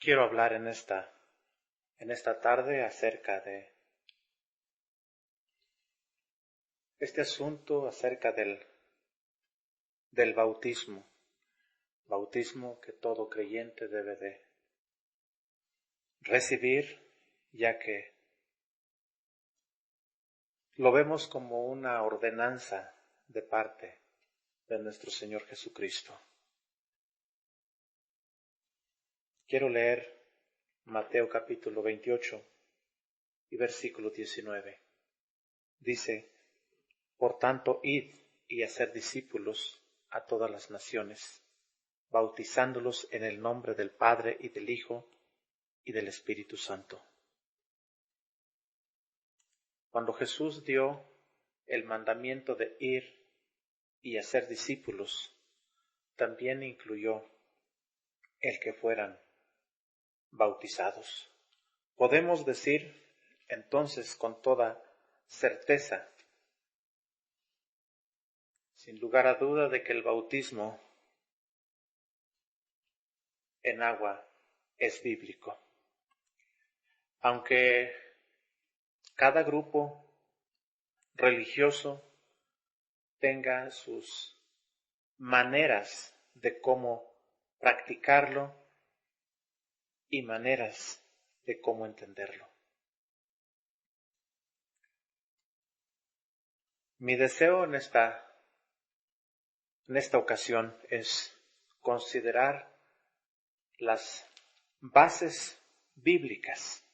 Quiero hablar en esta tarde acerca de este asunto, acerca del bautismo que todo creyente debe de recibir, ya que lo vemos como una ordenanza de parte de nuestro Señor Jesucristo. Quiero leer Mateo capítulo 28 y versículo 19. Dice: Por tanto, id y haced discípulos a todas las naciones, bautizándolos en el nombre del Padre y del Hijo y del Espíritu Santo. Cuando Jesús dio el mandamiento de ir y hacer discípulos, también incluyó el que fueran bautizados. Podemos decir entonces con toda certeza, sin lugar a duda, de que el bautismo en agua es bíblico. Aunque cada grupo religioso tenga sus maneras de cómo practicarlo y maneras de cómo entenderlo. Mi deseo en esta ocasión es considerar las bases bíblicas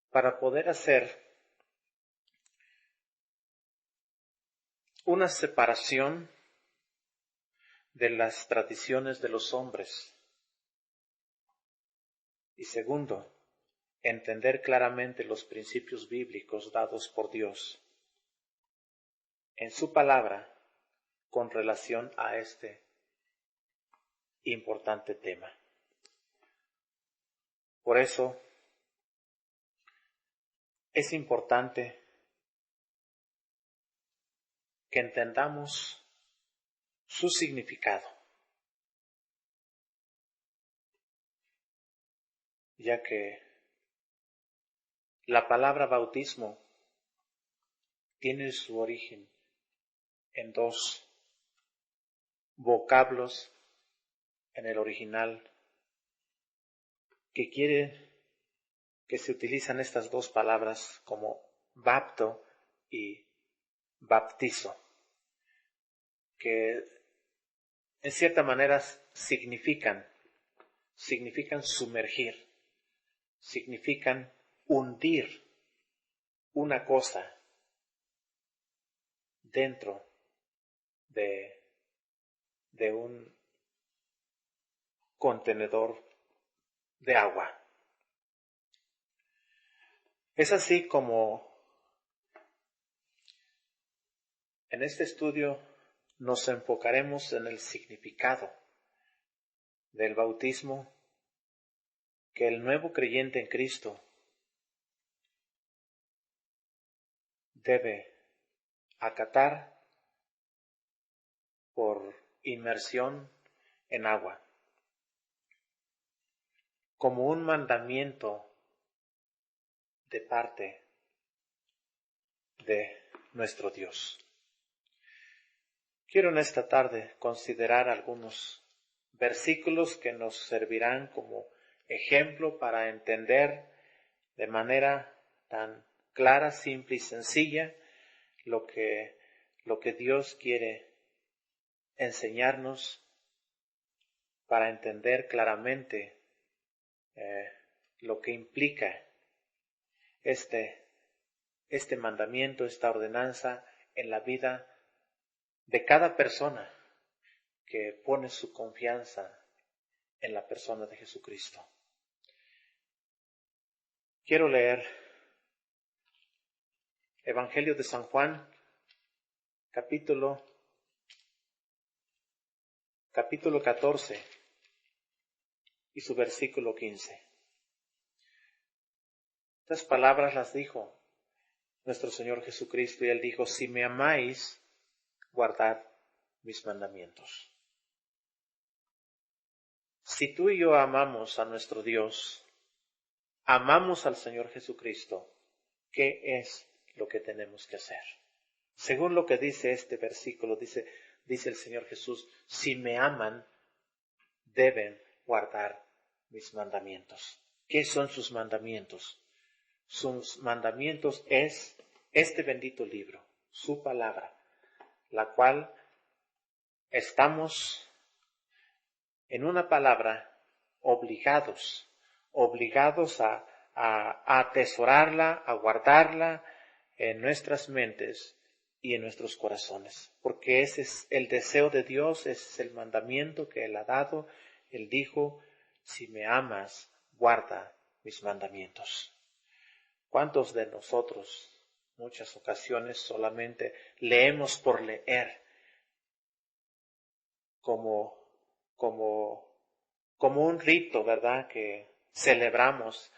para poder hacer una separación de las tradiciones de los hombres. Y segundo, entender claramente los principios bíblicos dados por Dios en su palabra con relación a este importante tema. Por eso es importante que entendamos su significado, ya que la palabra bautismo tiene su origen en dos vocablos en el original que se utilizan estas dos palabras como bapto y baptizo, que en cierta manera significan sumergir, significan hundir una cosa dentro de un contenedor de agua. Es así como en este estudio nos enfocaremos en el significado del bautismo que el nuevo creyente en Cristo debe acatar por inmersión en agua, como un mandamiento de parte de nuestro Dios. Quiero en esta tarde considerar algunos versículos que nos servirán como ejemplo para entender de manera tan clara, simple y sencilla lo que Dios quiere enseñarnos, para entender claramente lo que implica este mandamiento, esta ordenanza en la vida de cada persona que pone su confianza en la persona de Jesucristo. Quiero leer Evangelio de San Juan, capítulo 14 y su versículo 15. Estas palabras las dijo nuestro Señor Jesucristo y Él dijo: si me amáis, guardad mis mandamientos. Si tú y yo amamos a nuestro Dios, amamos al Señor Jesucristo, ¿qué es lo que tenemos que hacer? Según lo que dice este versículo, dice el Señor Jesús, si me aman, deben guardar mis mandamientos. ¿Qué son sus mandamientos? Sus mandamientos es este bendito libro, su palabra, la cual estamos, en una palabra, obligados a atesorarla, a guardarla en nuestras mentes y en nuestros corazones, porque ese es el deseo de Dios, ese es el mandamiento que Él ha dado. Él dijo, si me amas, guarda mis mandamientos. ¿Cuántos de nosotros, muchas ocasiones, solamente leemos por leer, como un rito, ¿verdad?, que celebramos?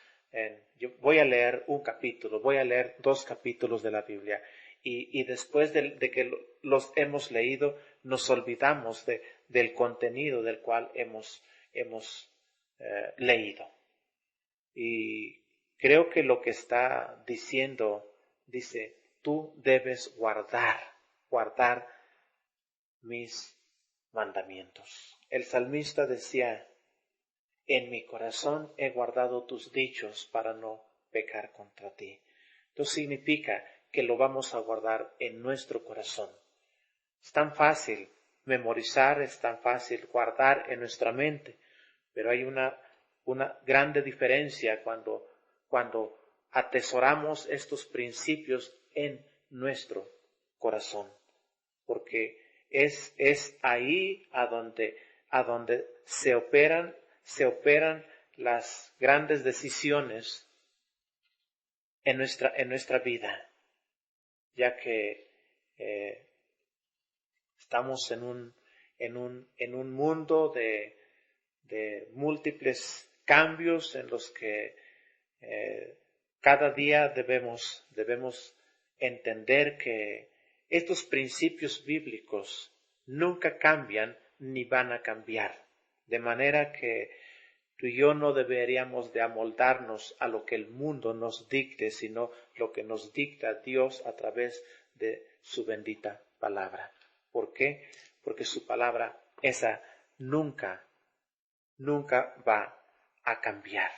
Yo voy a leer un capítulo, voy a leer 2 capítulos de la Biblia, y después de que los hemos leído, nos olvidamos del contenido del cual hemos leído. Y creo que lo que está diciendo, dice, tú debes guardar mis mandamientos. El salmista decía, en mi corazón he guardado tus dichos para no pecar contra ti. Esto significa que lo vamos a guardar en nuestro corazón. Es tan fácil memorizar, es tan fácil guardar en nuestra mente, pero hay una grande diferencia cuando atesoramos estos principios en nuestro corazón, porque es ahí a donde se operan las grandes decisiones en nuestra vida, ya que estamos en un mundo de múltiples cambios en los que cada día debemos entender que estos principios bíblicos nunca cambian ni van a cambiar, de manera que tú y yo no deberíamos de amoldarnos a lo que el mundo nos dicte, sino lo que nos dicta Dios a través de su bendita palabra. ¿Por qué? Porque su palabra esa nunca va a cambiar.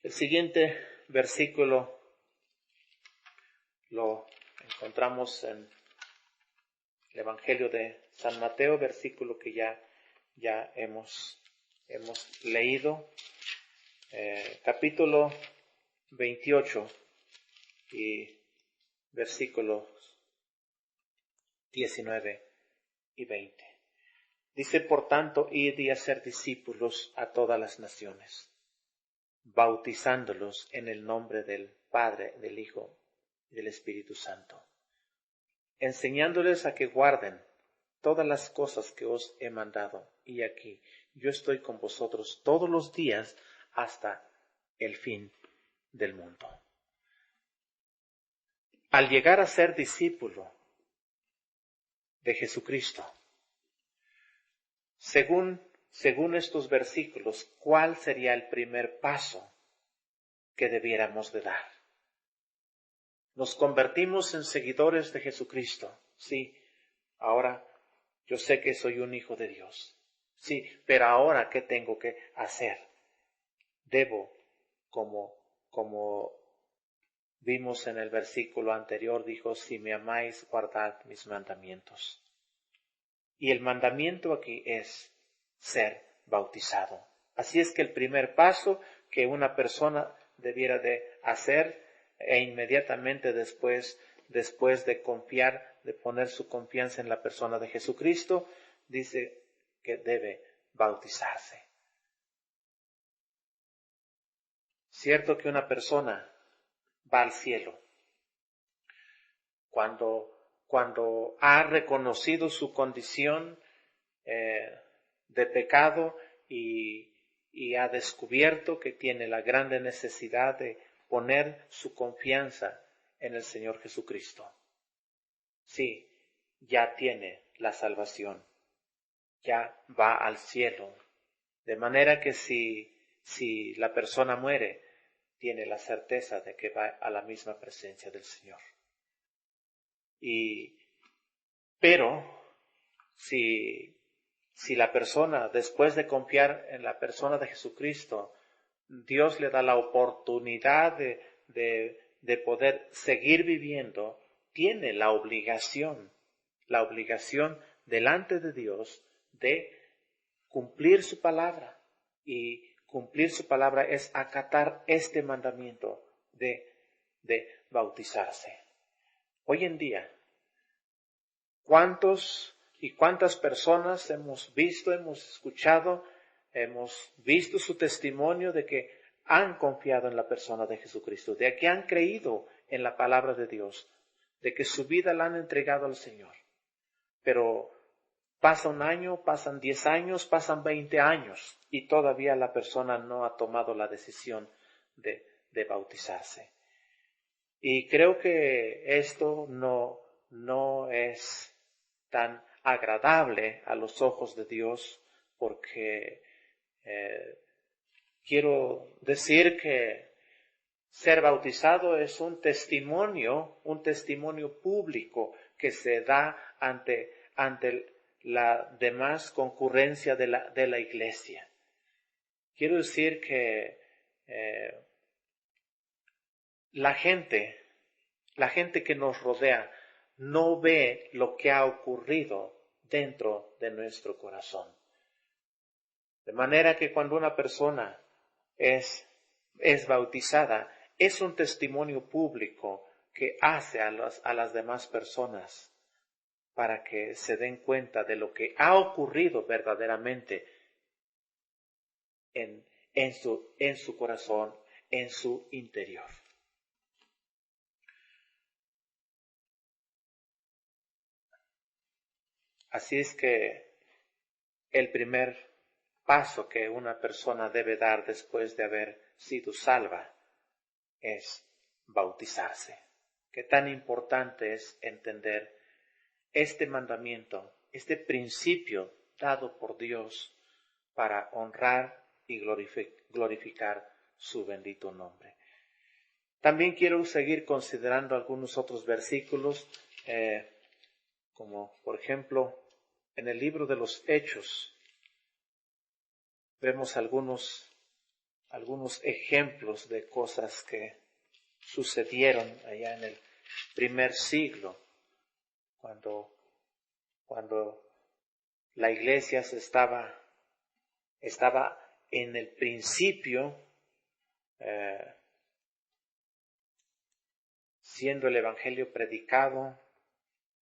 El siguiente versículo lo encontramos en el Evangelio de San Mateo, versículo que ya hemos leído, capítulo 28 y versículos 19 y 20. Dice, por tanto, id y hacer discípulos a todas las naciones, bautizándolos en el nombre del Padre, del Hijo y del Espíritu Santo, enseñándoles a que guarden todas las cosas que os he mandado. Y aquí, yo estoy con vosotros todos los días hasta el fin del mundo. Al llegar a ser discípulo de Jesucristo, según estos versículos, ¿cuál sería el primer paso que debiéramos de dar? Nos convertimos en seguidores de Jesucristo. Sí, ahora yo sé que soy un hijo de Dios. Sí, pero ahora, ¿qué tengo que hacer? Debo, como vimos en el versículo anterior, dijo, si me amáis, guardad mis mandamientos. Y el mandamiento aquí es ser bautizado. Así es que el primer paso que una persona debiera de hacer, e inmediatamente después de confiar, de poner su confianza en la persona de Jesucristo, dice que debe bautizarse. Cierto que una persona va al cielo cuando ha reconocido su condición de pecado y ha descubierto que tiene la grande necesidad de poner su confianza en el Señor Jesucristo. Sí, ya tiene la salvación, ya va al cielo, De manera que si la persona muere, tiene la certeza de que va a la misma presencia del Señor. Pero si la persona, después de confiar en la persona de Jesucristo, Dios le da la oportunidad de poder seguir viviendo, tiene la obligación delante de Dios de cumplir su palabra. Y cumplir su palabra es acatar este mandamiento de bautizarse. Hoy en día, ¿cuántos y cuántas personas hemos visto, hemos escuchado, hemos visto su testimonio de que han confiado en la persona de Jesucristo, de que han creído en la palabra de Dios, de que su vida la han entregado al Señor? Pero pasa un año, pasan 10 años, pasan 20 años y todavía la persona no ha tomado la decisión de bautizarse. Y creo que esto no es tan agradable a los ojos de Dios, porque quiero decir que ser bautizado es un testimonio público que se da ante la demás concurrencia de la iglesia. Quiero decir que la gente que nos rodea no ve lo que ha ocurrido dentro de nuestro corazón. De manera que cuando una persona es bautizada, es un testimonio público que hace a las demás personas para que se den cuenta de lo que ha ocurrido verdaderamente en su corazón, en su interior. Así es que el primer paso que una persona debe dar después de haber sido salva es bautizarse. Qué tan importante es entender este mandamiento, este principio dado por Dios para honrar y glorificar su bendito nombre. También quiero seguir considerando algunos otros versículos, como por ejemplo en el libro de los Hechos vemos algunos ejemplos de cosas que sucedieron allá en el primer siglo, cuando la iglesia estaba en el principio, siendo el evangelio predicado,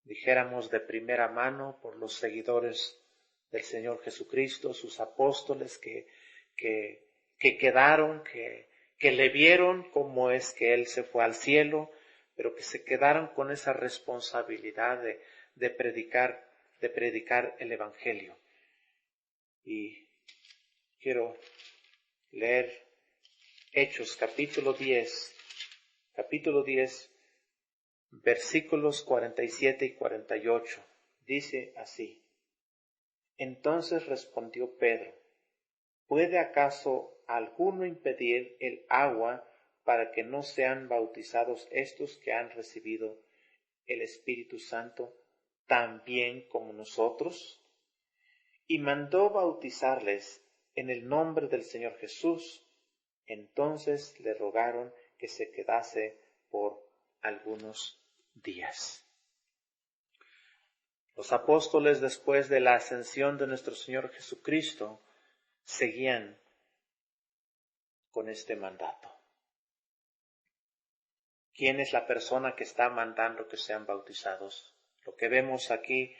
dijéramos de primera mano por los seguidores del Señor Jesucristo, sus apóstoles que quedaron, que le vieron cómo es que Él se fue al cielo, pero que se quedaron con esa responsabilidad de predicar el evangelio. Y quiero leer Hechos capítulo 10, versículos 47 y 48. Dice así: Entonces respondió Pedro: ¿Puede acaso alguno impedir el agua para que no sean bautizados estos que han recibido el Espíritu Santo también como nosotros? Y mandó bautizarles en el nombre del Señor Jesús. Entonces le rogaron que se quedase por algunos días. Los apóstoles, después de la ascensión de nuestro Señor Jesucristo, seguían con este mandato. ¿Quién es la persona que está mandando que sean bautizados? Lo que vemos aquí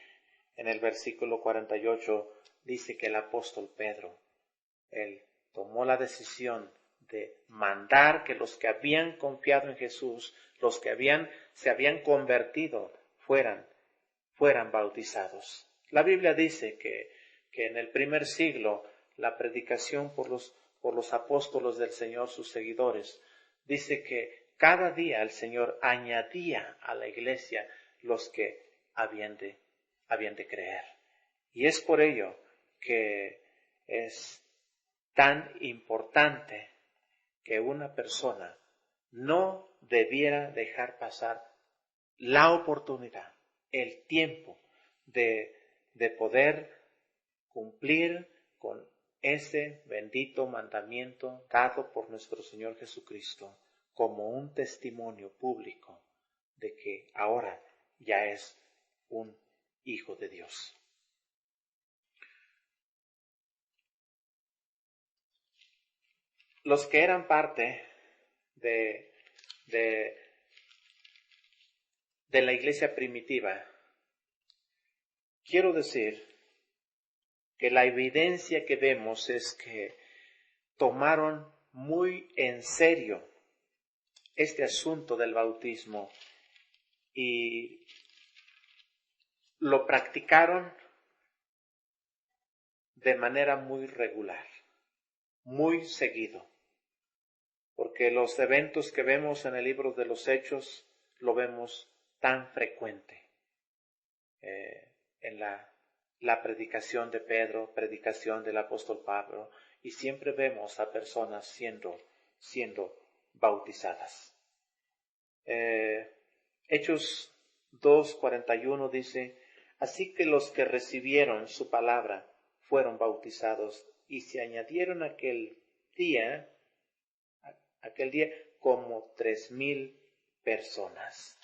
en el versículo 48 dice que el apóstol Pedro, él tomó la decisión de mandar que los que habían confiado en Jesús, los que se habían convertido, fueran bautizados. La Biblia dice que en el primer siglo la predicación por los apóstoles del Señor, sus seguidores, dice que cada día el Señor añadía a la iglesia los que habían de creer. Y es por ello que es tan importante que una persona no debiera dejar pasar la oportunidad, el tiempo de poder cumplir con ese bendito mandamiento dado por nuestro Señor Jesucristo como un testimonio público de que ahora ya es un hijo de Dios. Los que eran parte de la iglesia primitiva, quiero decir que la evidencia que vemos es que tomaron muy en serio este asunto del bautismo y lo practicaron de manera muy regular, muy seguido, porque los eventos que vemos en el libro de los Hechos lo vemos tan frecuente en la predicación de Pedro, predicación del apóstol Pablo, y siempre vemos a personas siendo bautizadas. Hechos 2:41 dice: así que los que recibieron su palabra fueron bautizados, y se añadieron aquel día como 3,000 personas.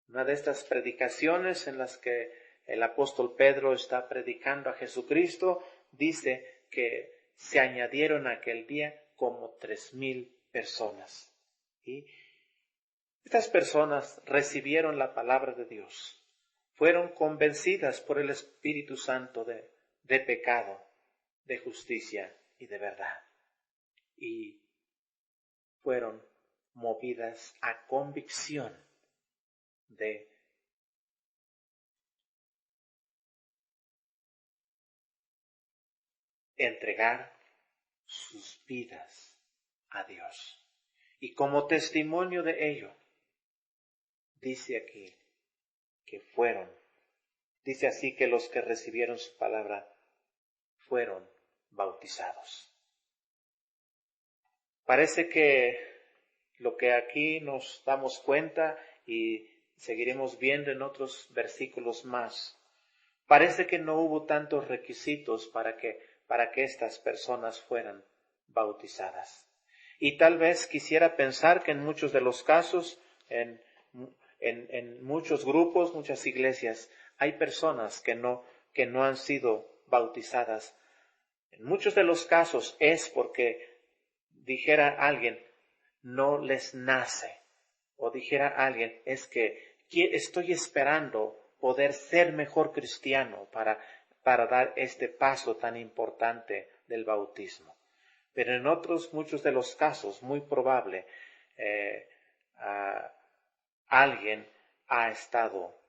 Una de estas predicaciones en las que el apóstol Pedro está predicando a Jesucristo, dice que se añadieron aquel día como 3,000 personas. Y estas personas recibieron la palabra de Dios, fueron convencidas por el Espíritu Santo de pecado, de justicia y de verdad. Y fueron movidas a convicción de entregar sus vidas a Dios. Y como testimonio de ello, dice aquí que dice así que los que recibieron su palabra fueron bautizados. Parece que lo que aquí nos damos cuenta y seguiremos viendo en otros versículos más, parece que no hubo tantos requisitos para que estas personas fueran bautizadas. Y tal vez quisiera pensar que en muchos de los casos, en muchos grupos, muchas iglesias, hay personas que no han sido bautizadas. En muchos de los casos es porque dijera alguien, no les nace. O dijera alguien, es que estoy esperando poder ser mejor cristiano para dar este paso tan importante del bautismo. Pero en muchos de los casos, muy probable, alguien ha estado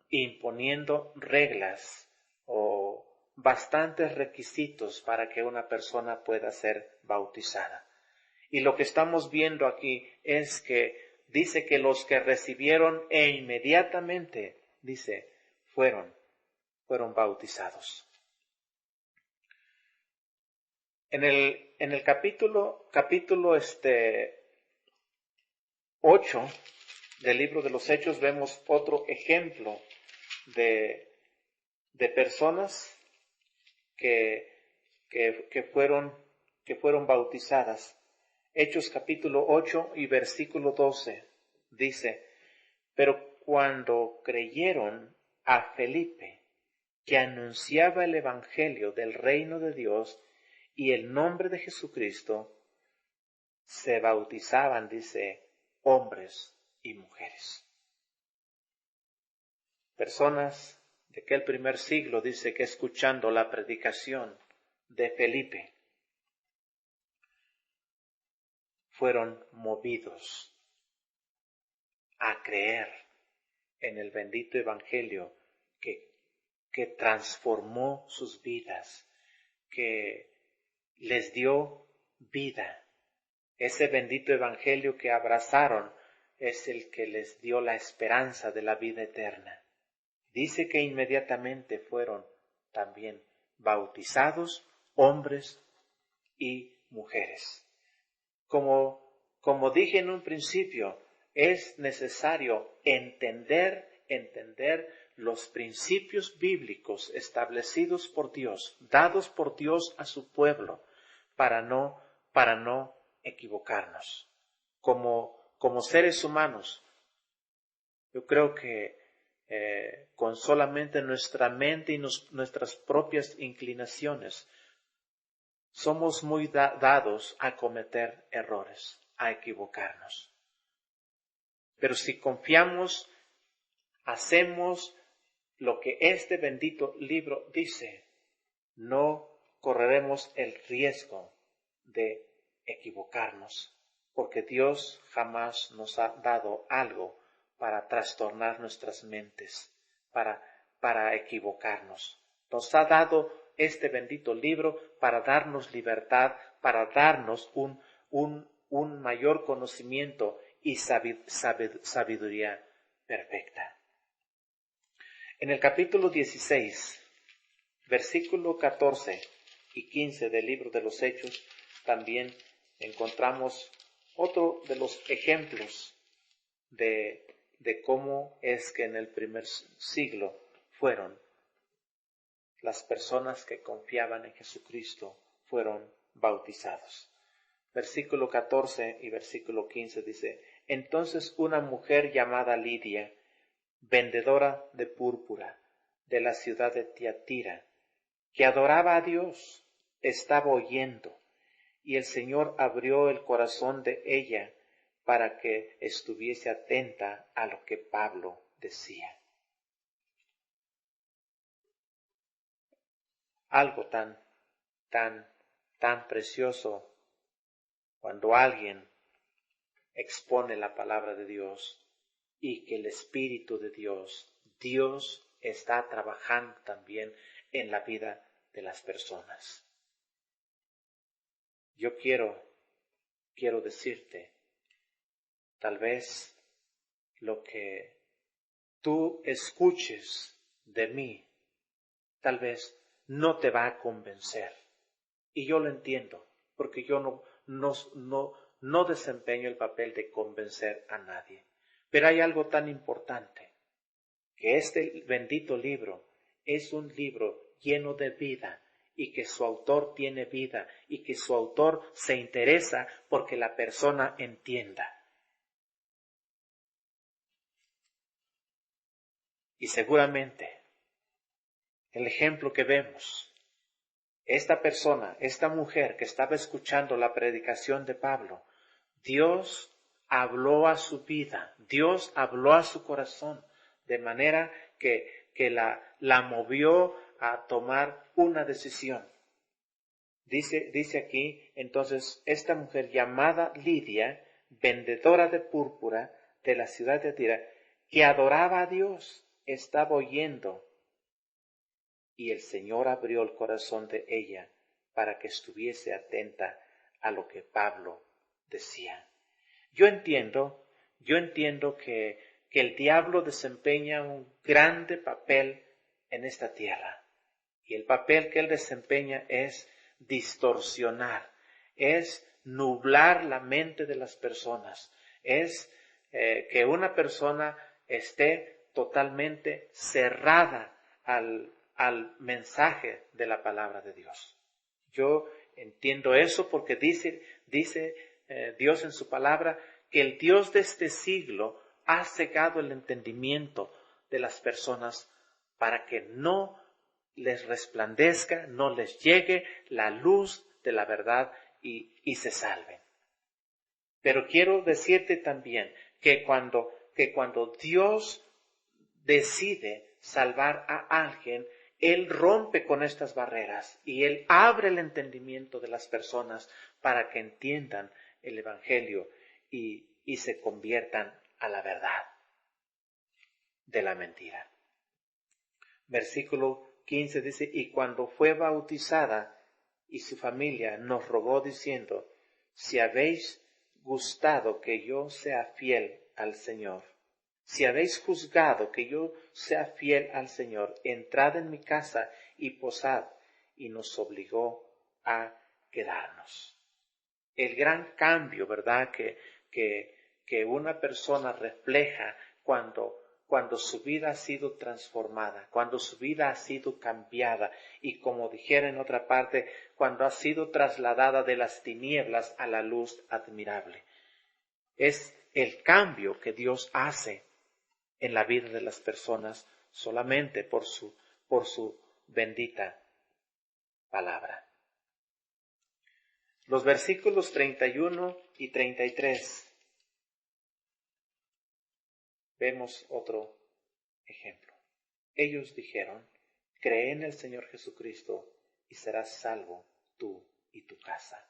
imponiendo reglas o bastantes requisitos para que una persona pueda ser bautizada. Y lo que estamos viendo aquí es que dice que los que recibieron e inmediatamente, dice, fueron bautizados. En el capítulo 8 del libro de los Hechos vemos otro ejemplo de personas que fueron bautizadas. Hechos capítulo 8 y versículo 12 dice: pero cuando creyeron a Felipe, que anunciaba el evangelio del reino de Dios y el nombre de Jesucristo, se bautizaban, dice, hombres y mujeres. Personas de aquel primer siglo, dice, que escuchando la predicación de Felipe, fueron movidos a creer en el bendito evangelio que transformó sus vidas, que les dio vida. Ese bendito evangelio que abrazaron es el que les dio la esperanza de la vida eterna. Dice que inmediatamente fueron también bautizados hombres y mujeres. Como dije en un principio, es necesario entender los principios bíblicos establecidos por Dios, dados por Dios a su pueblo, para no equivocarnos. Como seres humanos, yo creo que con solamente nuestra mente y nuestras propias inclinaciones, somos muy dados a cometer errores, a equivocarnos. Pero si confiamos, hacemos lo que este bendito libro dice, no correremos el riesgo de equivocarnos, porque Dios jamás nos ha dado algo para trastornar nuestras mentes, para equivocarnos. Nos ha dado este bendito libro para darnos libertad, para darnos un mayor conocimiento y sabiduría perfecta. En el capítulo 16, versículo 14 y 15 del libro de los Hechos, también encontramos otro de los ejemplos de cómo es que en el primer siglo fueron las personas que confiaban en Jesucristo, fueron bautizados. Versículo 14 y versículo 15 dice: entonces una mujer llamada Lidia, vendedora de púrpura de la ciudad de Tiatira, que adoraba a Dios, estaba oyendo, y el Señor abrió el corazón de ella para que estuviese atenta a lo que Pablo decía. Algo tan precioso cuando alguien expone la palabra de Dios y que el Espíritu de Dios está trabajando también en la vida de las personas. Yo quiero decirte, tal vez lo que tú escuches de mí, tal vez no te va a convencer. Y yo lo entiendo, porque yo no desempeño el papel de convencer a nadie. Pero hay algo tan importante, que este bendito libro es un libro lleno de vida, y que su autor tiene vida, y que su autor se interesa porque la persona entienda. Y seguramente el ejemplo que vemos, esta persona, esta mujer que estaba escuchando la predicación de Pablo, Dios habló a su vida, Dios habló a su corazón, de manera que la movió a tomar una decisión. Dice aquí, entonces, esta mujer llamada Lidia, vendedora de púrpura de la ciudad de Tira, que adoraba a Dios, estaba oyendo, y el Señor abrió el corazón de ella para que estuviese atenta a lo que Pablo decía. Yo entiendo que el diablo desempeña un grande papel en esta tierra. Y el papel que él desempeña es distorsionar, es nublar la mente de las personas, es que una persona esté totalmente cerrada al mensaje de la palabra de Dios. Yo entiendo eso porque dice Dios en su palabra que el Dios de este siglo ha cegado el entendimiento de las personas para que no les resplandezca, no les llegue la luz de la verdad y se salven. Pero quiero decirte también que cuando Dios decide salvar a alguien, Él rompe con estas barreras y Él abre el entendimiento de las personas para que entiendan el Evangelio y se conviertan a la verdad de la mentira. Versículo 15 dice: y cuando fue bautizada y su familia nos rogó diciendo: si habéis gustado que yo sea fiel al Señor, si habéis juzgado que yo sea fiel al Señor, entrad en mi casa y posad. Y nos obligó a quedarnos. El gran cambio, ¿verdad?, que una persona refleja cuando su vida ha sido transformada, cuando su vida ha sido cambiada y, como dijera en otra parte, cuando ha sido trasladada de las tinieblas a la luz admirable. Es el cambio que Dios hace en la vida de las personas solamente por su bendita palabra. Los versículos 31 y 33. Vemos otro ejemplo. Ellos dijeron, cree en el Señor Jesucristo y serás salvo tú y tu casa.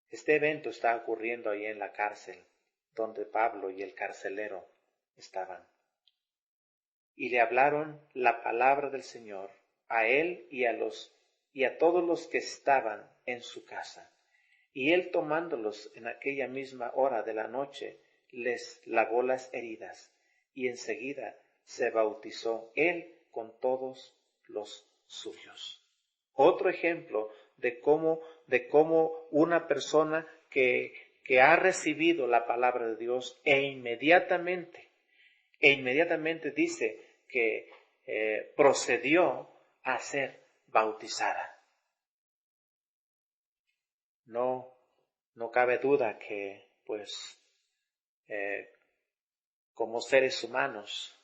Este evento está ocurriendo ahí en la cárcel, donde Pablo y el carcelero estaban. Y le hablaron la palabra del Señor a él y a todos los que estaban en su casa. Y él, tomándolos en aquella misma hora de la noche, les lavó las heridas, y enseguida se bautizó él con todos los suyos. Otro ejemplo de cómo una persona que ha recibido la palabra de Dios e inmediatamente dice que procedió a ser bautizada. No cabe duda que, como seres humanos,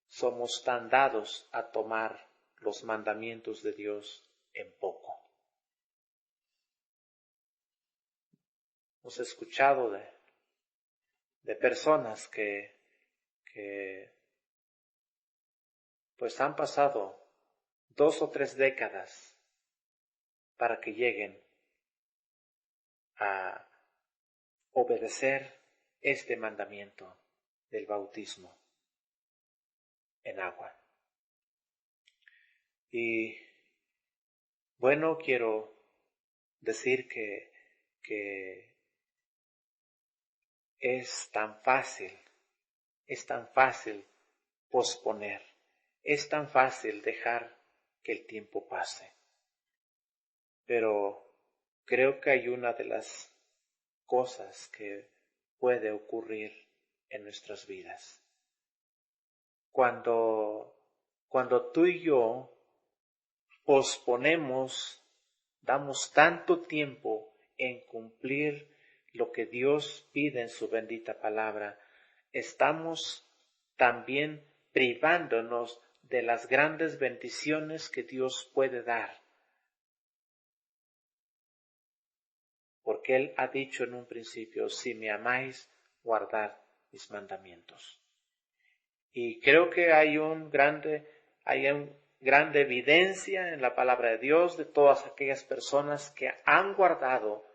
somos tan dados a tomar los mandamientos de Dios en poco. Hemos escuchado de personas que han pasado 2 o 3 décadas para que lleguen a obedecer este mandamiento del bautismo en agua. Y bueno, quiero decir que es tan fácil posponer, es tan fácil dejar que el tiempo pase. Pero creo que hay una de las cosas que puede ocurrir en nuestras vidas. Cuando tú y yo posponemos, damos tanto tiempo en cumplir lo que Dios pide en su bendita palabra, estamos también privándonos de las grandes bendiciones que Dios puede dar. Porque Él ha dicho en un principio, si me amáis, guardad mis mandamientos. Y creo que hay una grande evidencia en la palabra de Dios de todas aquellas personas que han guardado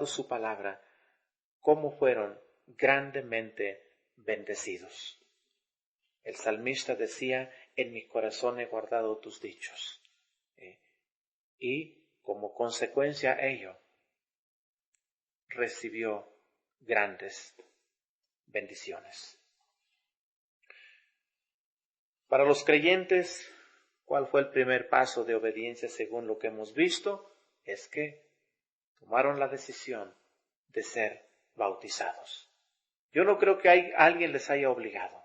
su palabra, cómo fueron grandemente bendecidos. El salmista decía, en mi corazón he guardado tus dichos. Y como consecuencia a ello, recibió grandes bendiciones. Para los creyentes, ¿cuál fue el primer paso de obediencia según lo que hemos visto? Es que tomaron la decisión de ser bautizados. Yo no creo que alguien les haya obligado,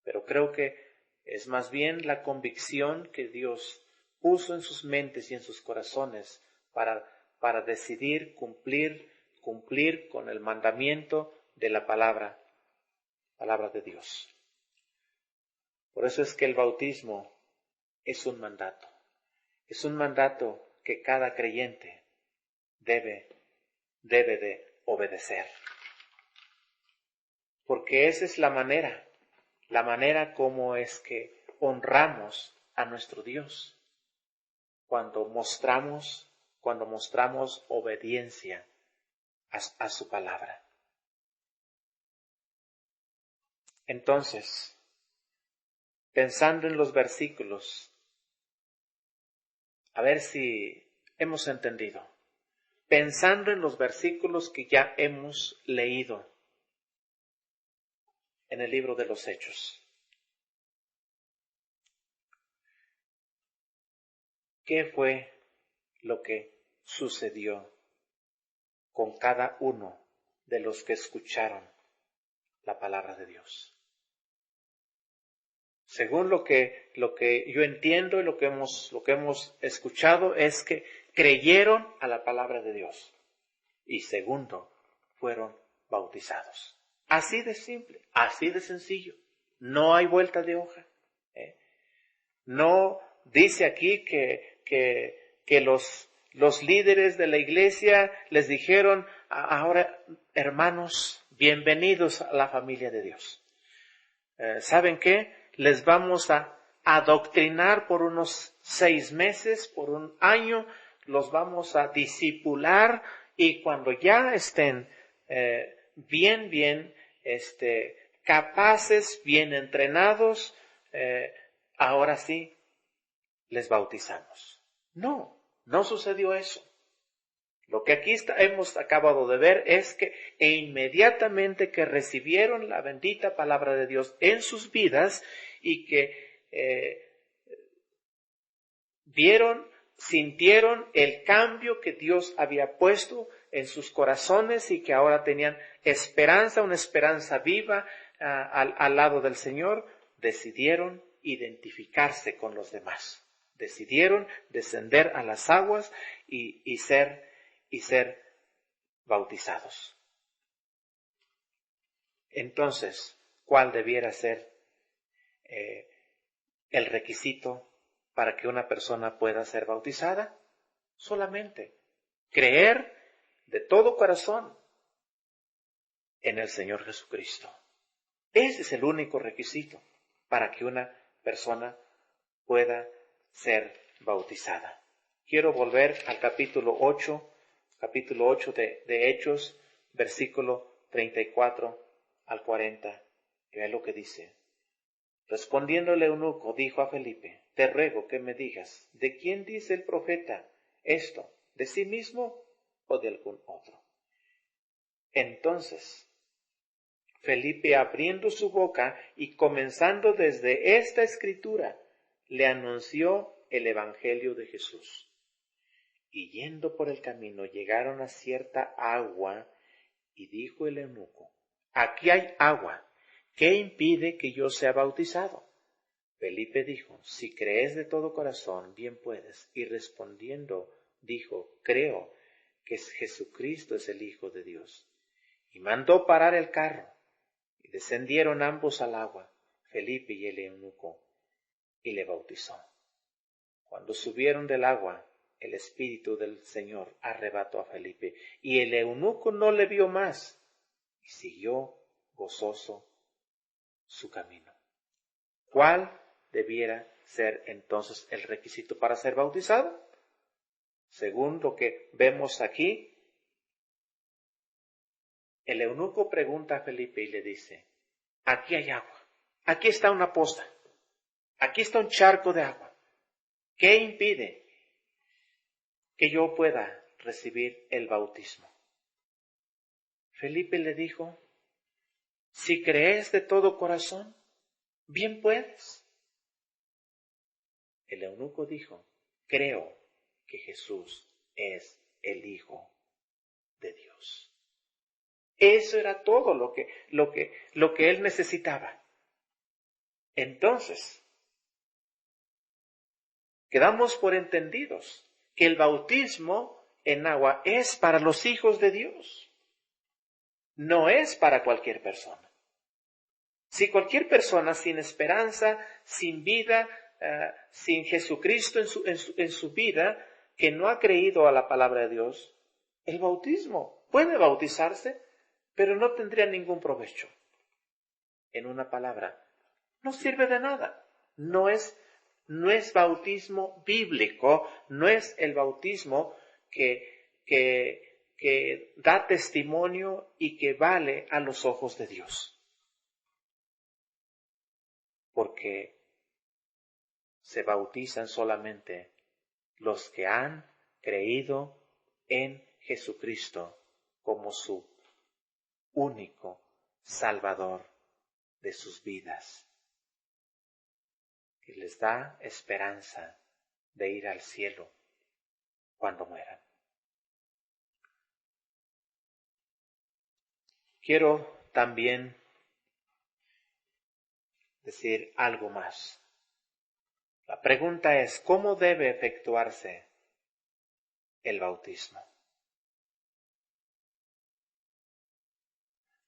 pero creo que es más bien la convicción que Dios puso en sus mentes y en sus corazones para decidir cumplir con el mandamiento de la palabra de Dios. Por eso es que el bautismo es un mandato. Es un mandato que cada creyente debe de obedecer. Porque esa es la manera como es que honramos a nuestro Dios. Cuando mostramos obediencia a su palabra. Entonces, pensando en los versículos, a ver si hemos entendido. Pensando en los versículos que ya hemos leído en el libro de los Hechos. ¿Qué fue lo que sucedió con cada uno de los que escucharon la palabra de Dios? Según lo que yo entiendo y lo que hemos escuchado es que creyeron a la palabra de Dios. Y segundo, fueron bautizados. Así de simple, así de sencillo. No hay vuelta de hoja. No dice aquí que los líderes de la iglesia les dijeron: ahora, hermanos, bienvenidos a la familia de Dios. ¿Saben qué? Les vamos a adoctrinar por unos 6 meses, por un año, los vamos a discipular, y cuando ya estén bien capaces, bien entrenados, ahora sí les bautizamos. No sucedió eso. Lo que aquí hemos acabado de ver es que inmediatamente que recibieron la bendita palabra de Dios en sus vidas y que sintieron el cambio que Dios había puesto en sus corazones y que ahora tenían esperanza, una esperanza viva al lado del Señor, decidieron identificarse con los demás. Decidieron descender a las aguas y ser bautizados. Entonces, ¿cuál debiera ser el requisito para que una persona pueda ser bautizada? Solamente creer de todo corazón en el Señor Jesucristo. Ese es el único requisito para que una persona pueda ser bautizada. Quiero volver al capítulo 8 de Hechos, versículo 34 al 40. Y vea lo que dice. Respondiendo el eunuco, dijo a Felipe: te ruego que me digas, ¿de quién dice el profeta esto? ¿De sí mismo o de algún otro? Entonces, Felipe, abriendo su boca y comenzando desde esta escritura, le anunció el evangelio de Jesús. Y yendo por el camino llegaron a cierta agua, y dijo el eunuco: aquí hay agua, ¿qué impide que yo sea bautizado? Felipe dijo: si crees de todo corazón, bien puedes. Y respondiendo dijo: creo que Jesucristo es el Hijo de Dios. Y mandó parar el carro, y descendieron ambos al agua, Felipe y el eunuco, y le bautizó. Cuando subieron del agua, el Espíritu del Señor arrebató a Felipe, y el eunuco no le vio más, y siguió gozoso su camino. ¿Cuál debiera ser entonces el requisito para ser bautizado? Según lo que vemos aquí, el eunuco pregunta a Felipe y le dice: aquí hay agua, aquí está una poza, aquí está un charco de agua. ¿Qué impide que yo pueda recibir el bautismo? Felipe le dijo: si crees de todo corazón, bien puedes. El eunuco dijo: creo que Jesús es el Hijo de Dios. Eso era todo lo que él necesitaba. Entonces, quedamos por entendidos que el bautismo en agua es para los hijos de Dios. No es para cualquier persona. Si cualquier persona sin esperanza, sin vida, sin Jesucristo en su vida, que no ha creído a la palabra de Dios, el bautismo puede bautizarse, pero no tendría ningún provecho. En una palabra, no sirve de nada. No es bautismo bíblico, no es el bautismo que da testimonio y que vale a los ojos de Dios. Porque se bautizan solamente los que han creído en Jesucristo como su único Salvador de sus vidas, que les da esperanza de ir al cielo cuando mueran. Quiero también decir algo más. La pregunta es, ¿cómo debe efectuarse el bautismo?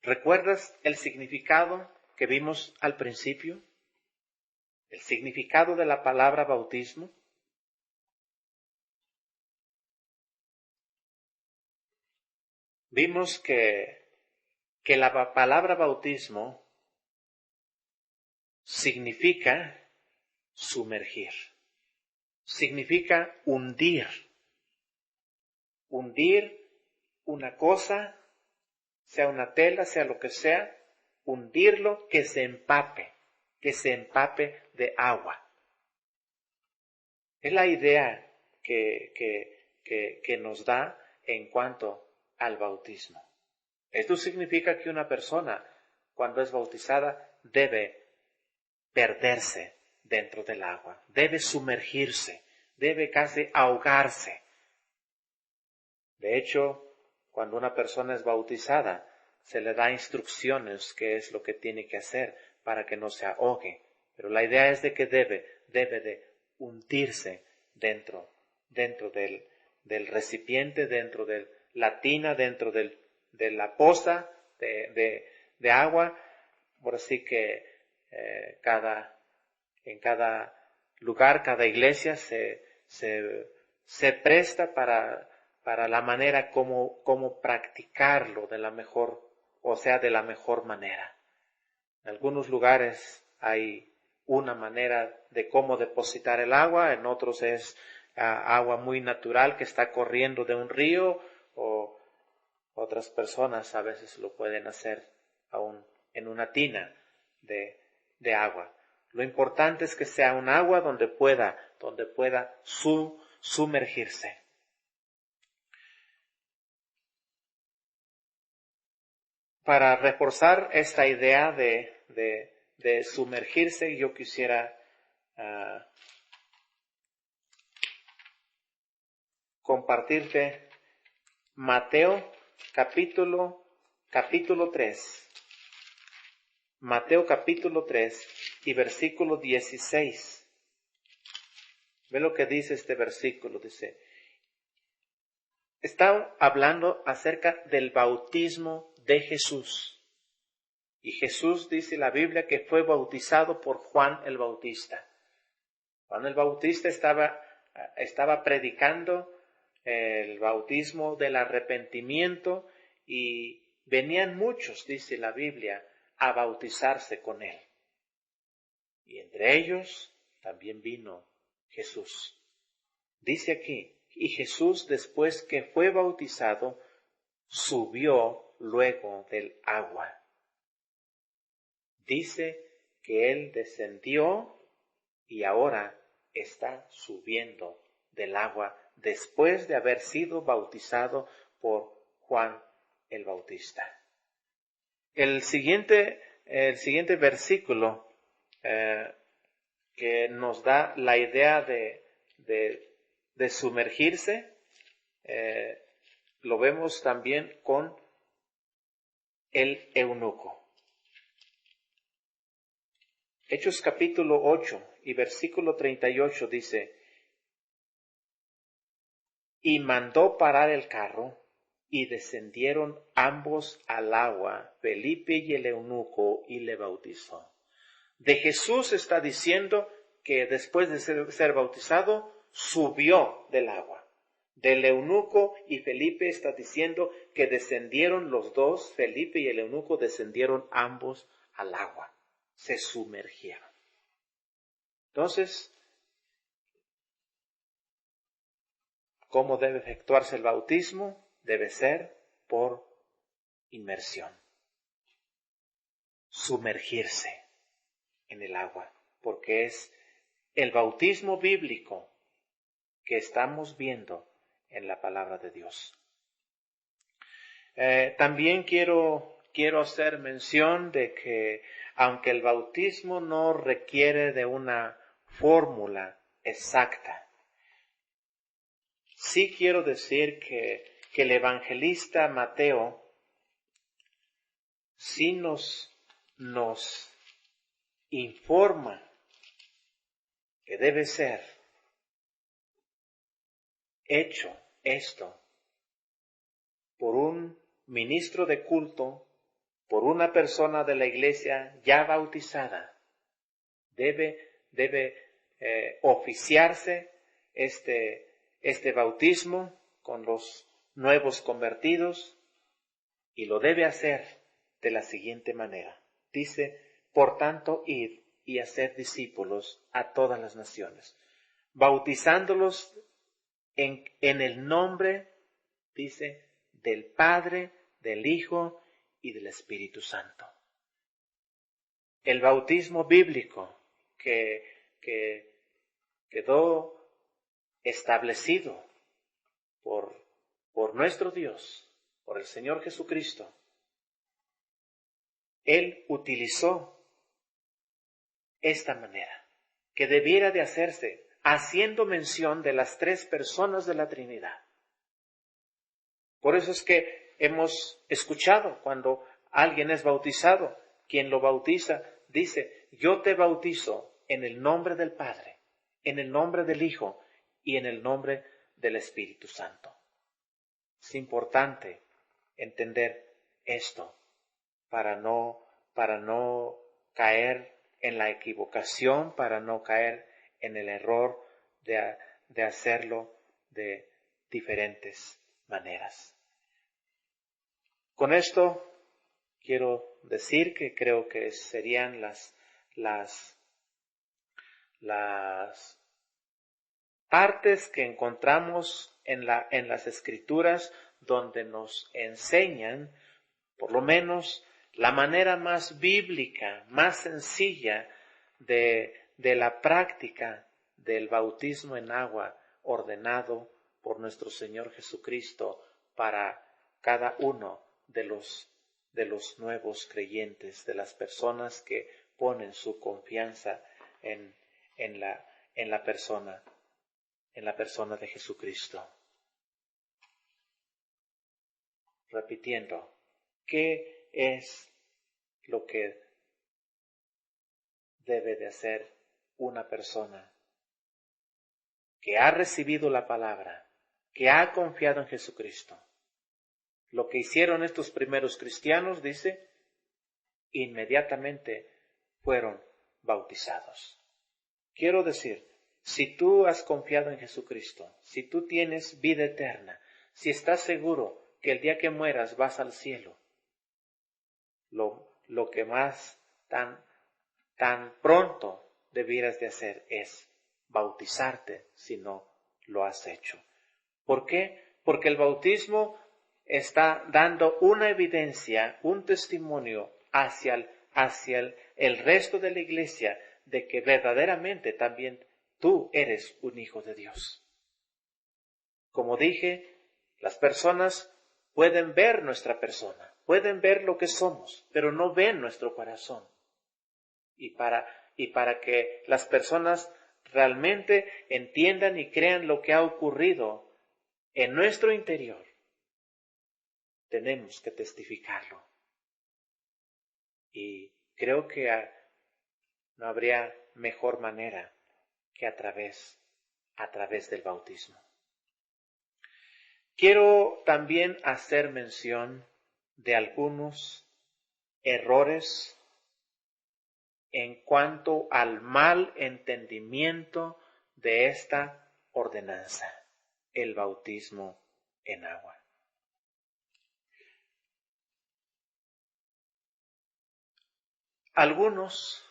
¿Recuerdas el significado que vimos al principio? El significado de la palabra bautismo. Vimos que la palabra bautismo significa sumergir, significa hundir una cosa, sea una tela, sea lo que sea, hundirlo que se empape de agua. Es la idea que nos da en cuanto al bautismo. Esto significa que una persona, cuando es bautizada, debe perderse dentro del agua, debe sumergirse, debe casi ahogarse. De hecho, cuando una persona es bautizada, se le da instrucciones qué es lo que tiene que hacer para que no se ahogue. Pero la idea es de que debe de hundirse dentro del recipiente, dentro de la tina, dentro de la poza de agua. Por así que en cada lugar, cada iglesia se presta para la manera como practicarlo de la mejor manera. En algunos lugares hay una manera de cómo depositar el agua, en otros es agua muy natural que está corriendo de un río, o otras personas a veces lo pueden hacer aún en una tina de agua. Lo importante es que sea un agua donde pueda sumergirse. Para reforzar esta idea de sumergirse, yo quisiera compartirte Mateo capítulo 3. Mateo capítulo 3 y versículo 16. Ve lo que dice este versículo. Dice, está hablando acerca del bautismo de Jesús. Y Jesús dice la Biblia que fue bautizado por Juan el Bautista. Juan el Bautista estaba predicando el bautismo del arrepentimiento y venían muchos, dice la Biblia, a bautizarse con él. Y entre ellos también vino Jesús. Dice aquí, y Jesús, después que fue bautizado, subió luego del agua. Dice que él descendió y ahora está subiendo del agua después de haber sido bautizado por Juan el Bautista. El siguiente versículo que nos da la idea de sumergirse, lo vemos también con el eunuco. Hechos capítulo 8 y versículo 38 dice, y mandó parar el carro, y descendieron ambos al agua, Felipe y el eunuco, y le bautizó. De Jesús está diciendo que después de ser bautizado, subió del agua. Del eunuco y Felipe está diciendo que descendieron los dos, Felipe y el eunuco descendieron ambos al agua, se sumergieron. Entonces, ¿cómo debe efectuarse el bautismo? Debe ser por inmersión. Sumergirse en el agua, porque es el bautismo bíblico que estamos viendo en la palabra de Dios. También quiero hacer mención de que aunque el bautismo no requiere de una fórmula exacta, sí quiero decir que el evangelista Mateo sí nos informa que debe ser hecho esto por un ministro de culto, por una persona de la iglesia ya bautizada. Debe oficiarse este bautismo con los nuevos convertidos, y lo debe hacer de la siguiente manera. Dice, por tanto, id y haced discípulos a todas las naciones, bautizándolos en el nombre, dice, del Padre, del Hijo y del Espíritu Santo. El bautismo bíblico que quedó establecido por nuestro Dios, por el Señor Jesucristo, Él utilizó esta manera, que debiera de hacerse haciendo mención de las tres personas de la Trinidad. Por eso es que hemos escuchado cuando alguien es bautizado, quien lo bautiza dice, yo te bautizo en el nombre del Padre, en el nombre del Hijo y en el nombre del Espíritu Santo. Es importante entender esto para no caer en la equivocación, para no caer en el error de hacerlo de diferentes maneras. Con esto quiero decir que creo que serían las partes que encontramos en las Escrituras donde nos enseñan, por lo menos, la manera más bíblica, más sencilla de la práctica del bautismo en agua ordenado por nuestro Señor Jesucristo para cada uno de los nuevos creyentes, de las personas que ponen su confianza en la persona de Jesucristo. Repitiendo, ¿qué es lo que debe de hacer una persona que ha recibido la palabra, que ha confiado en Jesucristo? Lo que hicieron estos primeros cristianos, dice, inmediatamente fueron bautizados. Quiero decir, si tú has confiado en Jesucristo, si tú tienes vida eterna, si estás seguro que el día que mueras vas al cielo, lo que más tan pronto debieras de hacer es bautizarte si no lo has hecho. ¿Por qué? Porque el bautismo está dando una evidencia, un testimonio hacia el resto de la iglesia de que verdaderamente también tú eres un hijo de Dios. Como dije, las personas pueden ver nuestra persona, pueden ver lo que somos, pero no ven nuestro corazón. Y para que las personas realmente entiendan y crean lo que ha ocurrido en nuestro interior, tenemos que testificarlo. Y creo que no habría mejor manera que a través del bautismo. Quiero también hacer mención de algunos errores en cuanto al mal entendimiento de esta ordenanza, el bautismo en agua. Algunos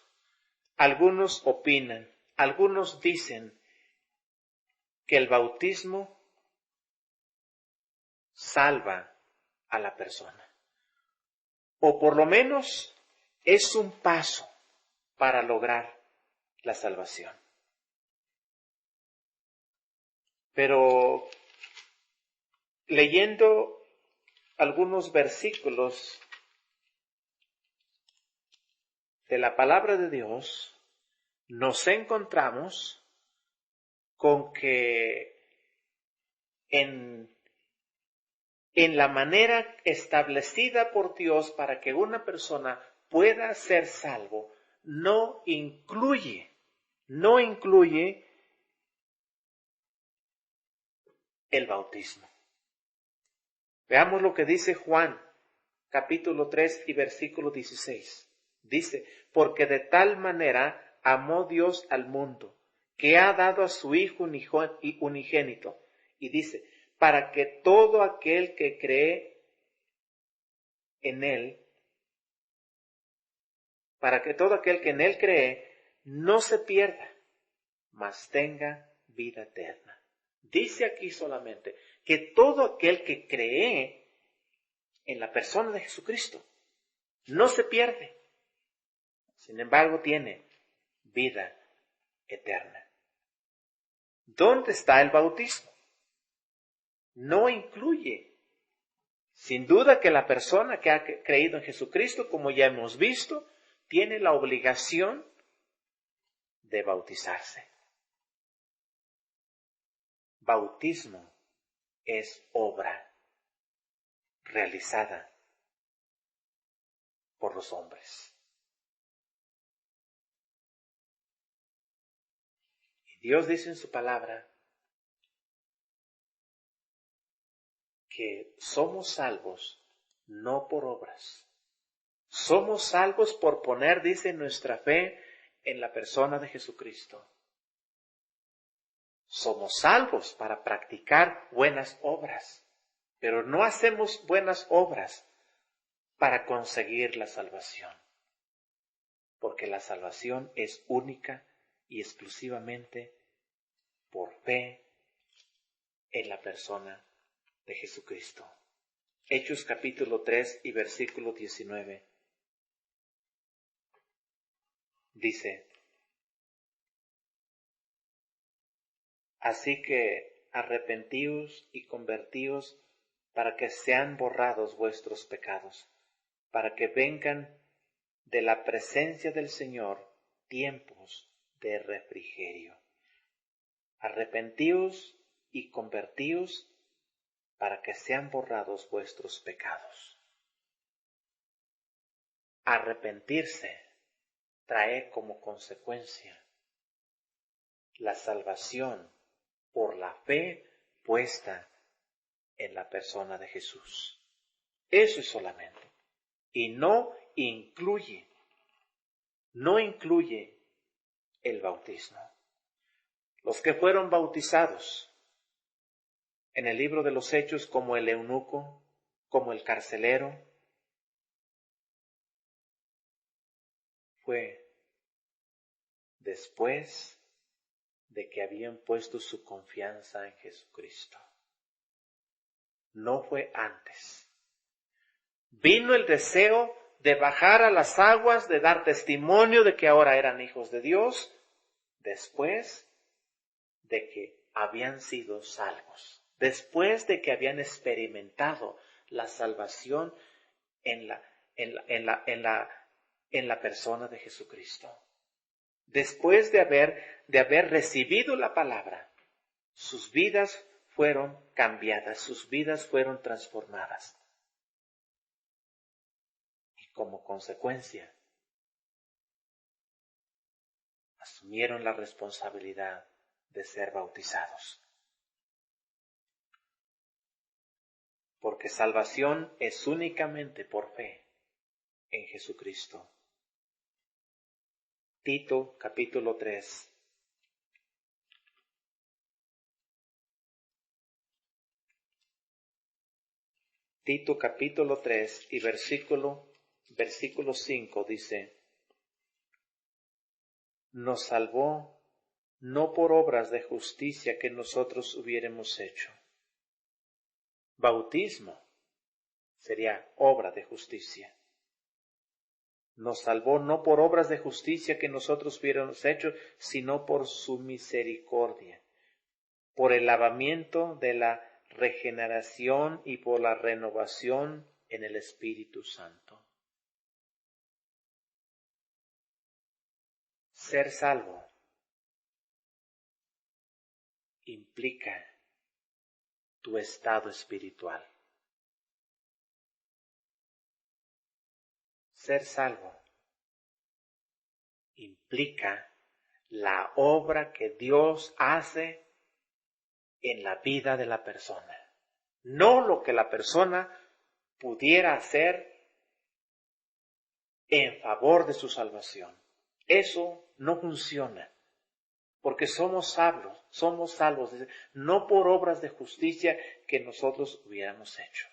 opinan, algunos dicen que el bautismo salva a la persona, o por lo menos es un paso para lograr la salvación. Pero leyendo algunos versículos de la palabra de Dios, nos encontramos con que en la manera establecida por Dios para que una persona pueda ser salvo, no incluye el bautismo. Veamos lo que dice Juan, capítulo 3 y versículo 16. Dice, porque de tal manera amó Dios al mundo, que ha dado a su Hijo unigénito. Y dice, para que todo aquel que cree en Él, para que todo aquel que en Él cree, no se pierda, mas tenga vida eterna. Dice aquí solamente que todo aquel que cree en la persona de Jesucristo no se pierde. Sin embargo, tiene vida eterna. ¿Dónde está el bautismo? No incluye. Sin duda que la persona que ha creído en Jesucristo, como ya hemos visto, tiene la obligación de bautizarse. Bautismo es obra realizada por los hombres. Y Dios dice en su palabra que somos salvos no por obras. Somos salvos por poner, dice, nuestra fe en la persona de Jesucristo. Somos salvos para practicar buenas obras, pero no hacemos buenas obras para conseguir la salvación, porque la salvación es única y exclusivamente por fe en la persona de Jesucristo. Hechos capítulo 3 y versículo 19 dice, así que arrepentíos y convertíos para que sean borrados vuestros pecados, para que vengan de la presencia del Señor tiempos de refrigerio. Arrepentíos y convertíos para que sean borrados vuestros pecados. Arrepentirse trae como consecuencia la salvación por la fe puesta en la persona de Jesús. Eso es solamente. Y no incluye el bautismo. Los que fueron bautizados en el libro de los Hechos, como el eunuco, como el carcelero, fue después de que habían puesto su confianza en Jesucristo. No fue antes. Vino el deseo de bajar a las aguas, de dar testimonio de que ahora eran hijos de Dios, después de que habían sido salvos, después de que habían experimentado la salvación en la persona de Jesucristo. Después de haber recibido la palabra, sus vidas fueron cambiadas, sus vidas fueron transformadas. Y como consecuencia, asumieron la responsabilidad de ser bautizados. Porque salvación es únicamente por fe en Jesucristo. Tito capítulo 3. Tito capítulo 3 y versículo 5 dice, nos salvó no por obras de justicia que nosotros hubiéramos hecho. Bautismo sería obra de justicia. Nos salvó no por obras de justicia que nosotros hubiéramos hecho, sino por su misericordia, por el lavamiento de la regeneración y por la renovación en el Espíritu Santo. Ser salvo implica tu estado espiritual. Ser salvo implica la obra que Dios hace en la vida de la persona. No lo que la persona pudiera hacer en favor de su salvación. Eso no funciona, porque somos salvos, no por obras de justicia que nosotros hubiéramos hecho.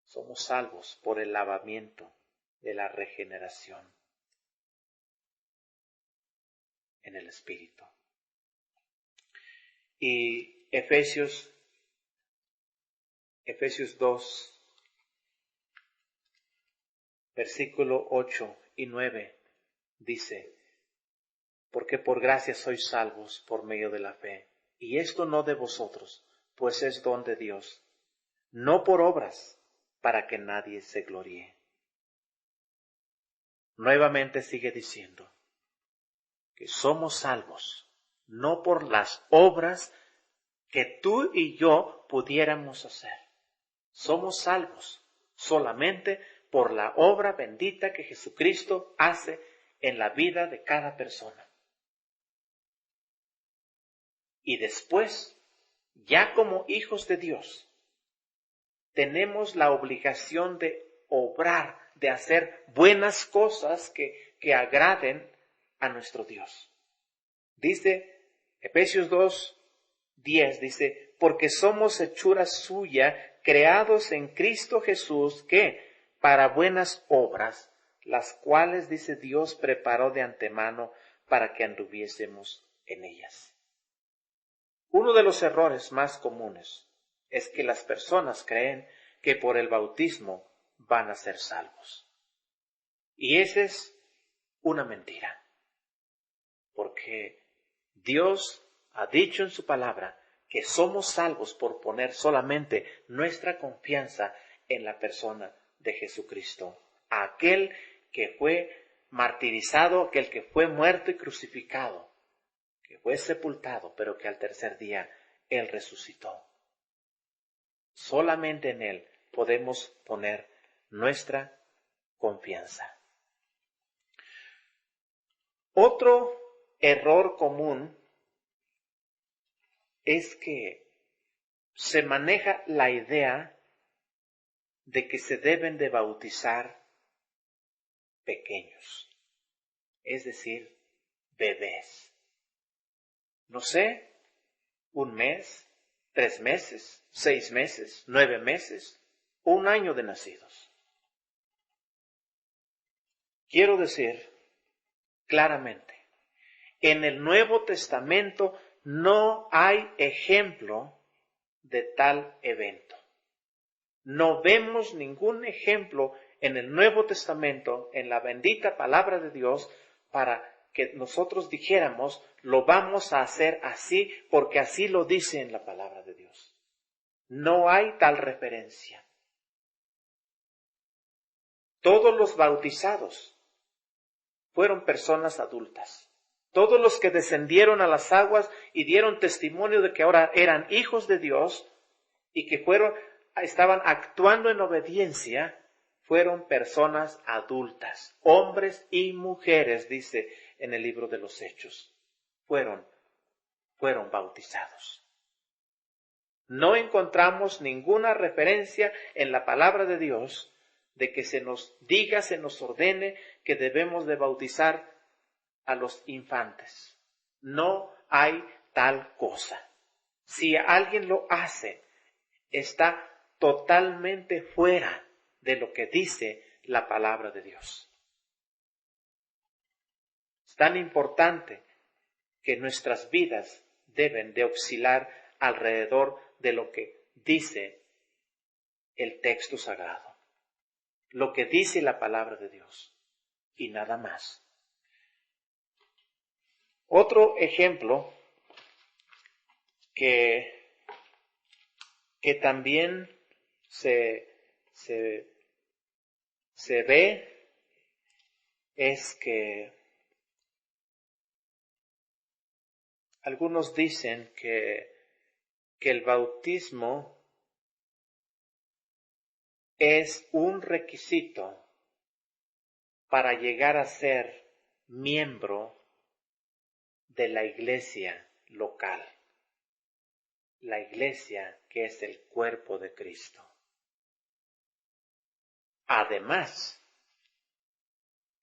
Somos salvos por el lavamiento de la regeneración en el Espíritu. Y Efesios 2, versículo 8 y 9 dice: porque por gracia sois salvos por medio de la fe, y esto no de vosotros, pues es don de Dios, no por obras, para que nadie se gloríe. Nuevamente sigue diciendo que somos salvos, no por las obras que tú y yo pudiéramos hacer. Somos salvos solamente por la obra bendita que Jesucristo hace en la vida de cada persona. Y después, ya como hijos de Dios, tenemos la obligación de obrar, de hacer buenas cosas que agraden a nuestro Dios. Dice Efesios 2:10, dice: porque somos hechura suya, creados en Cristo Jesús, que para buenas obras, las cuales, dice, Dios preparó de antemano para que anduviésemos en ellas. Uno de los errores más comunes es que las personas creen que por el bautismo van a ser salvos. Y esa es una mentira, porque Dios ha dicho en su palabra que somos salvos por poner solamente nuestra confianza en la persona de Jesucristo, aquel que fue martirizado, aquel que fue muerto y crucificado, que fue sepultado, pero que al tercer día Él resucitó. Solamente en Él podemos poner nuestra confianza. Otro error común es que se maneja la idea de que se deben de bautizar pequeños, es decir, bebés. No sé, 1 mes, 3 meses, 6 meses, 9 meses, 1 año de nacidos. Quiero decir claramente, en el Nuevo Testamento no hay ejemplo de tal evento. No vemos ningún ejemplo en el Nuevo Testamento, en la bendita palabra de Dios, para que nosotros dijéramos, lo vamos a hacer así porque así lo dice en la palabra de Dios. No hay tal referencia. Todos los bautizados fueron personas adultas. Todos los que descendieron a las aguas y dieron testimonio de que ahora eran hijos de Dios y que estaban actuando en obediencia, fueron personas adultas, hombres y mujeres, dice en el libro de los Hechos. Fueron bautizados. No encontramos ninguna referencia en la palabra de Dios de que se nos diga, se nos ordene que debemos de bautizar a los infantes. No hay tal cosa. Si alguien lo hace, está totalmente fuera de lo que dice la palabra de Dios. Es tan importante que nuestras vidas deben de oscilar alrededor de lo que dice el texto sagrado, lo que dice la palabra de Dios y nada más. Otro ejemplo que también se ve es que algunos dicen que que el bautismo es un requisito para llegar a ser miembro de la iglesia local, la iglesia que es el cuerpo de Cristo. Además,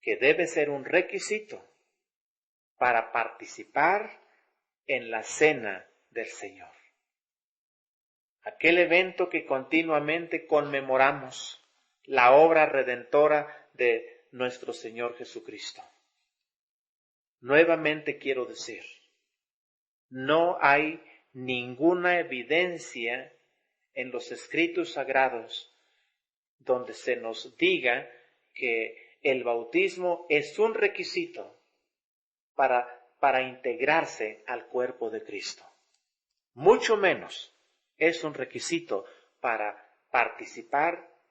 que debe ser un requisito para participar en la cena del Señor. Aquel evento que continuamente conmemoramos, la obra redentora de nuestro Señor Jesucristo. Nuevamente quiero decir, no hay ninguna evidencia en los escritos sagrados donde se nos diga que el bautismo es un requisito para integrarse al cuerpo de Cristo. Mucho menos es un requisito para participar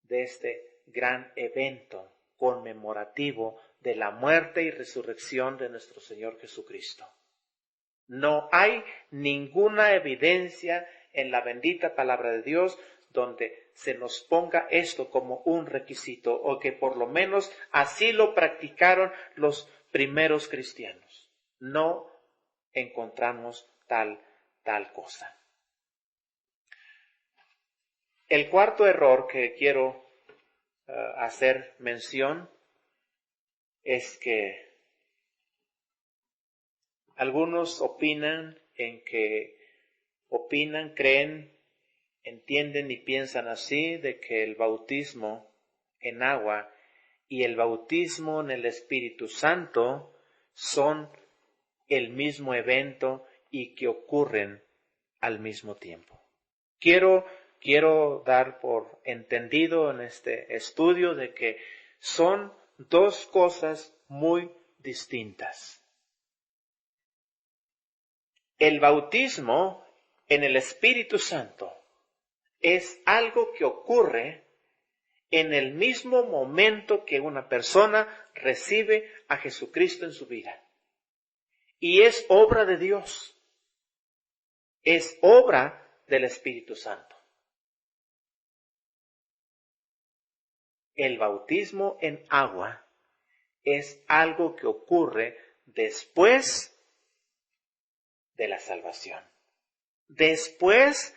de este gran evento conmemorativo de la muerte y resurrección de nuestro Señor Jesucristo. No hay ninguna evidencia en la bendita palabra de Dios donde se nos ponga esto como un requisito, o que por lo menos así lo practicaron los primeros cristianos. No encontramos tal cosa. El cuarto error que quiero hacer mención es que algunos creen, entienden y piensan así de que el bautismo en agua y el bautismo en el Espíritu Santo son el mismo evento y que ocurren al mismo tiempo. Quiero dar por entendido en este estudio de que son dos cosas muy distintas. El bautismo en el Espíritu Santo es algo que ocurre en el mismo momento que una persona recibe a Jesucristo en su vida. Y es obra de Dios. Es obra del Espíritu Santo. El bautismo en agua es algo que ocurre después de la salvación. Después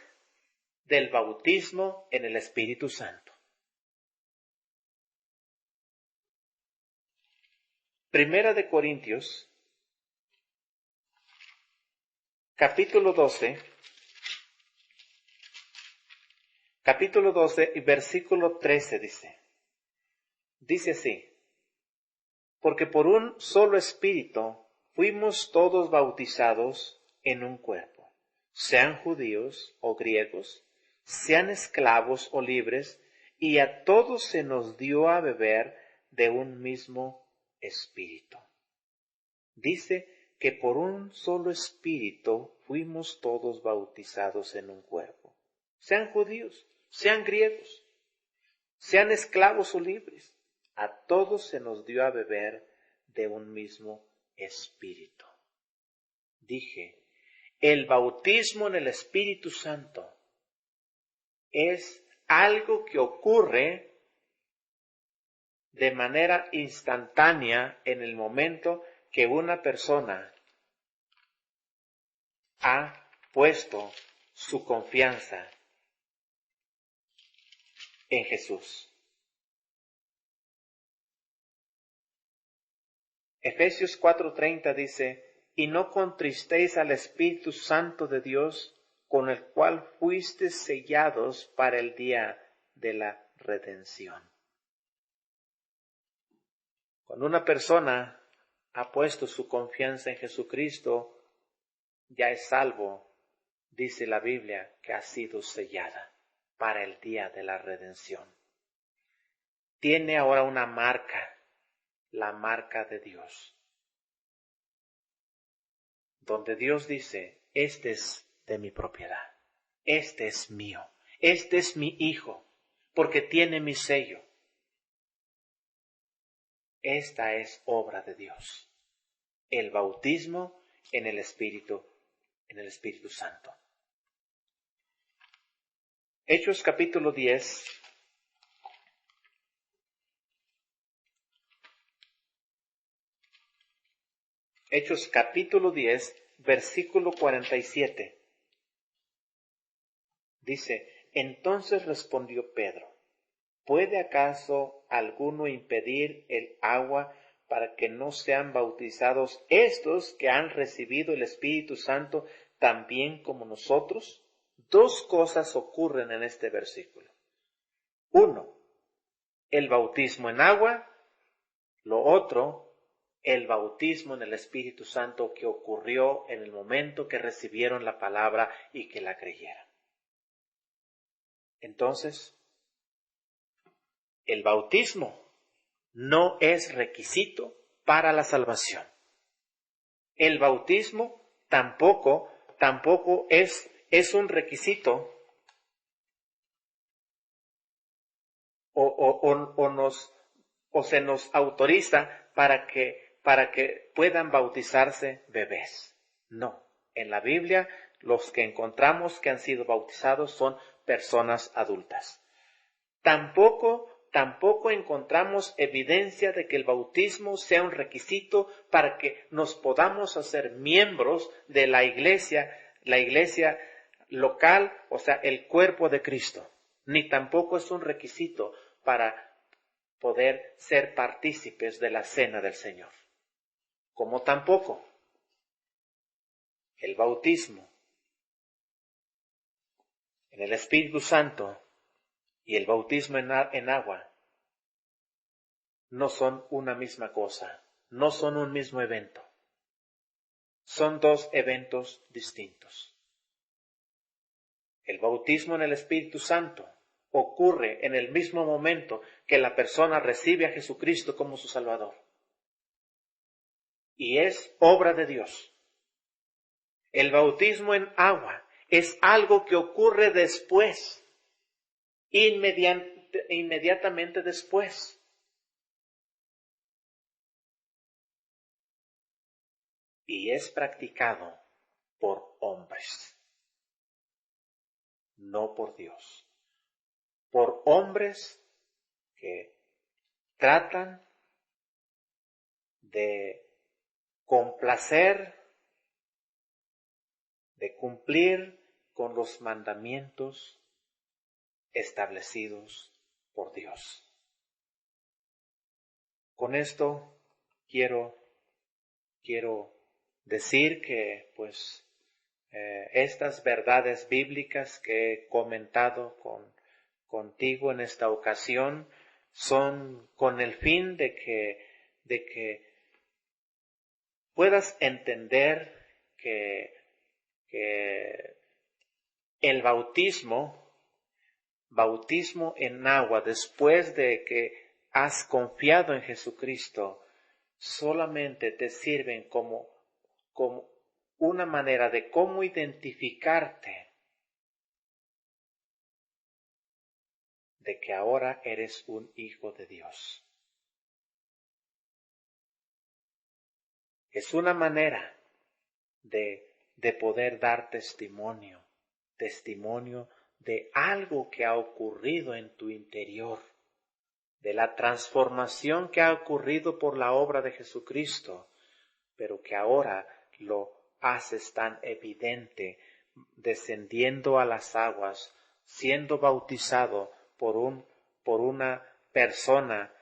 del bautismo en el Espíritu Santo. Primera de Corintios, capítulo 12 y versículo 13 dice así: porque por un solo Espíritu fuimos todos bautizados en un cuerpo, sean judíos o griegos, sean esclavos o libres, y a todos se nos dio a beber de un mismo Espíritu. Dice que por un solo Espíritu fuimos todos bautizados en un cuerpo, sean judíos, sean griegos, sean esclavos o libres. A todos se nos dio a beber de un mismo Espíritu. Dije, el bautismo en el Espíritu Santo es algo que ocurre de manera instantánea en el momento que una persona ha puesto su confianza en Jesús. Efesios 4:30 dice, y no contristéis al Espíritu Santo de Dios, con el cual fuisteis sellados para el día de la redención. Cuando una persona ha puesto su confianza en Jesucristo, ya es salvo, dice la Biblia, que ha sido sellada para el día de la redención. Tiene ahora una marca, la marca de Dios, donde Dios dice, este es de mi propiedad, este es mío, este es mi hijo, porque tiene mi sello. Esta es obra de Dios, el bautismo en el Espíritu Santo. Hechos capítulo 10. Hechos capítulo 10, versículo 47. Dice, entonces respondió Pedro, ¿puede acaso alguno impedir el agua para que no sean bautizados estos que han recibido el Espíritu Santo también como nosotros? Dos cosas ocurren en este versículo. Uno, el bautismo en agua. Lo otro, el bautismo en el Espíritu Santo que ocurrió en el momento que recibieron la palabra y que la creyeron. Entonces, el bautismo no es requisito para la salvación. El bautismo tampoco es un requisito o se nos autoriza para que puedan bautizarse bebés. No, en la Biblia los que encontramos que han sido bautizados son personas adultas. Tampoco encontramos evidencia de que el bautismo sea un requisito para que nos podamos hacer miembros de la iglesia local, o sea, el cuerpo de Cristo. Ni tampoco es un requisito para poder ser partícipes de la cena del Señor. Como tampoco el bautismo en el Espíritu Santo y el bautismo en agua no son una misma cosa, no son un mismo evento. Son dos eventos distintos. El bautismo en el Espíritu Santo ocurre en el mismo momento que la persona recibe a Jesucristo como su Salvador. Y es obra de Dios. El bautismo en agua es algo que ocurre después, inmediatamente después. Y es practicado por hombres, no por Dios. Por hombres que tratan de complacer, de cumplir con los mandamientos establecidos por Dios. Con esto quiero decir que estas verdades bíblicas que he comentado contigo en esta ocasión son con el fin de que puedas entender que el bautismo en agua, después de que has confiado en Jesucristo, solamente te sirven como una manera de cómo identificarte de que ahora eres un hijo de Dios. Es una manera de poder dar testimonio de algo que ha ocurrido en tu interior, de la transformación que ha ocurrido por la obra de Jesucristo, pero que ahora lo haces tan evidente, descendiendo a las aguas, siendo bautizado por una persona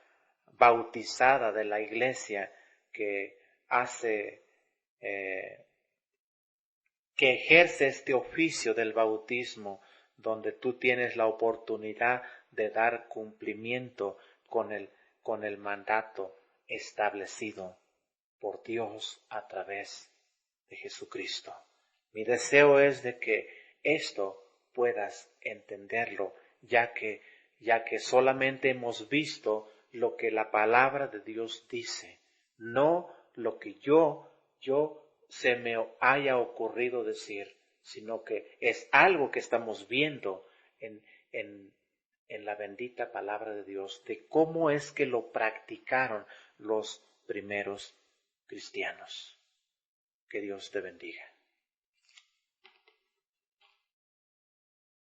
bautizada de la iglesia que que ejerce este oficio del bautismo, donde tú tienes la oportunidad de dar cumplimiento con el mandato establecido por Dios a través de Jesucristo. Mi deseo es de que esto puedas entenderlo, ya que solamente hemos visto lo que la palabra de Dios dice, no lo que yo se me haya ocurrido decir, sino que es algo que estamos viendo en la bendita palabra de Dios, de cómo es que lo practicaron los primeros cristianos. Que Dios te bendiga.